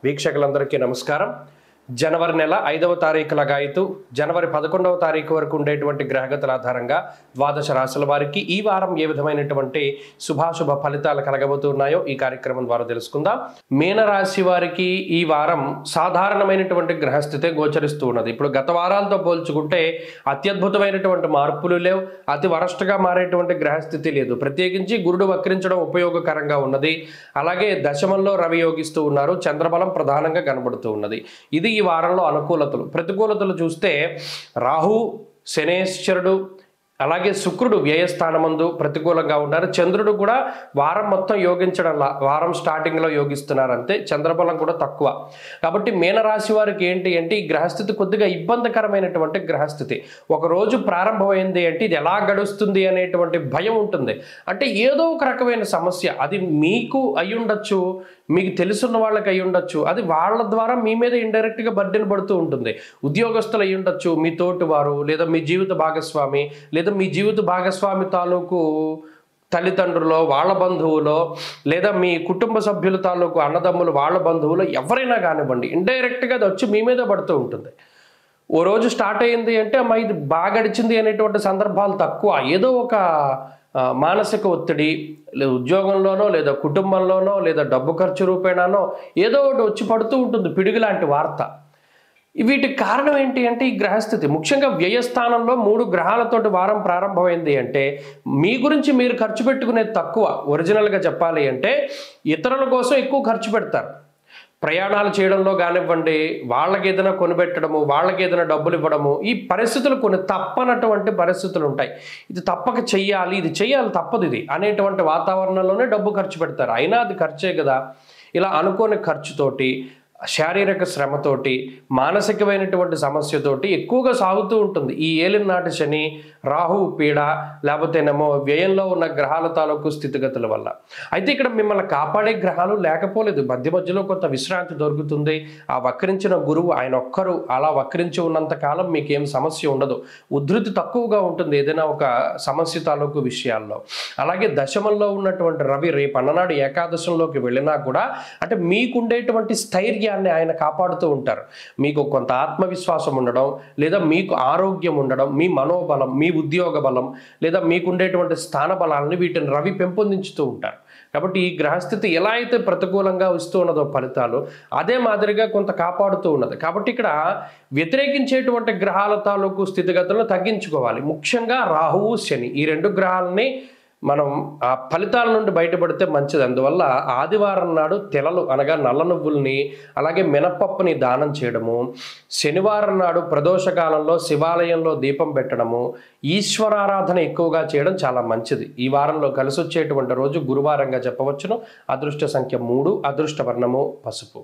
వీక్షకులందరికీ నమస్కారం. జనవరి నెల 5వ తారీఖు లగాయతు జనవరి 11వ తారీఖు వరకు ఉండేటువంటి గ్రహగతుల ఆధారంగా ద్వాదశ రాశుల వారికి ఈ వారం ఏ విధమైనటువంటి శుభాశుభ ఫలితాలు కలగబోతున్నాయో ఈ కార్యక్రమం ద్వారా తెలుసుకుందాం. మీనరాశి వారికి ఈ వారం సాధారణమైనటువంటి గ్రహస్థితే గోచరిస్తూ ఉన్నది. ఇప్పుడు గత వారాలతో పోల్చుకుంటే అత్యద్భుతమైనటువంటి మార్పులు లేవు, అతి వరస్ట్గా మారేటువంటి గ్రహస్థితి లేదు. ప్రత్యేకించి గురుడు వక్రించడం ఉపయోగకరంగా ఉన్నది. అలాగే దశమంలో రవి యోగిస్తూ ఉన్నారు, చంద్రబలం ప్రధానంగా కనబడుతూ ఉన్నది. ఇది ఈ వారంలో అనుకూలతలు. ప్రతికూలతలు చూస్తే రాహు, శనేశ్వరుడు, అలాగే శుక్రుడు వ్యయస్థానమందు ప్రతికూలంగా ఉన్నారు. చంద్రుడు కూడా వారం మొత్తం యోగించడంలా, వారం స్టార్టింగ్లో యోగిస్తున్నారు అంతే. చంద్రబలం కూడా తక్కువ. కాబట్టి మీనరాశి వారికి ఏంటి అంటే ఈ గ్రహస్థితి కొద్దిగా ఇబ్బందికరమైనటువంటి గ్రహస్థితి. ఒక రోజు ప్రారంభమైంది అంటే ఇది ఎలా గడుస్తుంది అనేటువంటి భయం ఉంటుంది. అంటే ఏదో ఒక రకమైన సమస్య, అది మీకు అయ్యుండొచ్చు, మీకు తెలుసున్న వాళ్ళకి అయి ఉండొచ్చు, అది వాళ్ళ ద్వారా మీ మీద ఇండైరెక్ట్గా బర్డెన్ పడుతూ ఉంటుంది. ఉద్యోగస్తులు అయి ఉండొచ్చు, మీ తోటి వారు, లేదా మీ జీవిత భాగస్వామి, లేదా మీ జీవిత భాగస్వామి తాలూకు తల్లిదండ్రులో, వాళ్ళ బంధువులో, లేదా మీ కుటుంబ సభ్యుల తాలూకు అన్నదమ్ములు, వాళ్ళ బంధువులు, ఎవరైనా కానివ్వండి, ఇండైరెక్ట్గా అది వచ్చి మీ మీద పడుతూ ఉంటుంది. ఓ రోజు స్టార్ట్ అయ్యింది అంటే అమ్మ ఇది బాగా గడిచింది అనేటువంటి సందర్భాలు తక్కువ. ఏదో ఒక మానసిక ఒత్తిడి, లేదా ఉద్యోగంలోనో, లేదా కుటుంబంలోనో, లేదా డబ్బు ఖర్చు రూపేణానో ఏదో ఒకటి వచ్చి పడుతూ ఉంటుంది, పిడుగు లాంటి వార్త. వీటికి కారణం ఏంటి అంటే ఈ గ్రహస్థితి. ముఖ్యంగా వ్యయస్థానంలో 3 గ్రహాలతోటి వారం ప్రారంభమైంది అంటే మీ గురించి మీరు ఖర్చు పెట్టుకునేది తక్కువ. ఒరిజినల్గా చెప్పాలి అంటే ఇతరుల కోసం ఎక్కువ ఖర్చు పెడతారు. ప్రయాణాలు చేయడంలో కానివ్వండి, వాళ్ళకి ఏదైనా కొనిపెట్టడము, వాళ్ళకి ఏదైనా డబ్బులు ఇవ్వడము, ఈ పరిస్థితులు కొన్ని తప్పనటువంటి పరిస్థితులు ఉంటాయి. ఇది తప్పక చెయ్యాలి, ఇది చెయ్యాలి, తప్పదు ఇది అనేటువంటి వాతావరణంలోనే డబ్బు ఖర్చు పెడతారు. అయినా అది ఖర్చే కదా. ఇలా అనుకోని ఖర్చుతోటి, శారీరక శ్రమతోటి, మానసికమైనటువంటి సమస్యతోటి ఎక్కువగా సాగుతూ ఉంటుంది ఈ ఏలినాటి శని, రాహు పీడ, లేకపోతేనేమో వ్యయంలో ఉన్న గ్రహాల తాలూకు స్థితిగతుల వల్ల. అయితే ఇక్కడ మిమ్మల్ని కాపాడే గ్రహాలు లేకపోలేదు. మధ్య మధ్యలో కొంత విశ్రాంతి దొరుకుతుంది. ఆ వక్రించిన గురువు ఆయన ఒక్కరు అలా వక్రించి ఉన్నంత కాలం మీకేం సమస్య ఉండదు. ఉధృతి తక్కువగా ఉంటుంది ఏదైనా ఒక సమస్య తాలూకు విషయాల్లో. అలాగే దశమంలో ఉన్నటువంటి రవి రేపు అన్ననాడు ఏకాదశంలోకి వెళ్ళినా కూడా అంటే మీకుండేటువంటి స్థైర్యాన్ని ఆయన కాపాడుతూ ఉంటారు. మీకు కొంత ఆత్మవిశ్వాసం ఉండడం, లేదా మీకు ఆరోగ్యం ఉండడం, మీ మనోబలం, మీ ఉద్యోగ బలం, లేదా మీకుండేటువంటి స్థాన బలాలని వీటిని రవి పెంపొందించుతూ ఉంటారు. కాబట్టి ఈ గ్రహస్థితి ఎలా అయితే ప్రతికూలంగా వస్తూ ఉన్నదో ఫలితాలు, అదే మాదిరిగా కొంత కాపాడుతూ ఉన్నది. కాబట్టి ఇక్కడ వ్యతిరేకించేటువంటి గ్రహాల తాలూకు స్థితిగతులను తగ్గించుకోవాలి. ముఖ్యంగా రాహువు, శని, ఈ 2 గ్రహాలని మనం ఆ ఫలితాల నుండి బయటపడితే మంచిది. అందువల్ల ఆదివారం నాడు తెలలు అనగా నల్ల నువ్వుల్ని, అలాగే మినపప్పుని దానం చేయడము, శనివారం నాడు ప్రదోషకాలంలో శివాలయంలో దీపం పెట్టడము, ఈశ్వరారాధన ఎక్కువగా చేయడం చాలా మంచిది. ఈ వారంలో కలిసి వచ్చేటువంటి రోజు గురువారంగా చెప్పవచ్చును. అదృష్ట సంఖ్య 3, అదృష్ట వర్ణము పసుపు.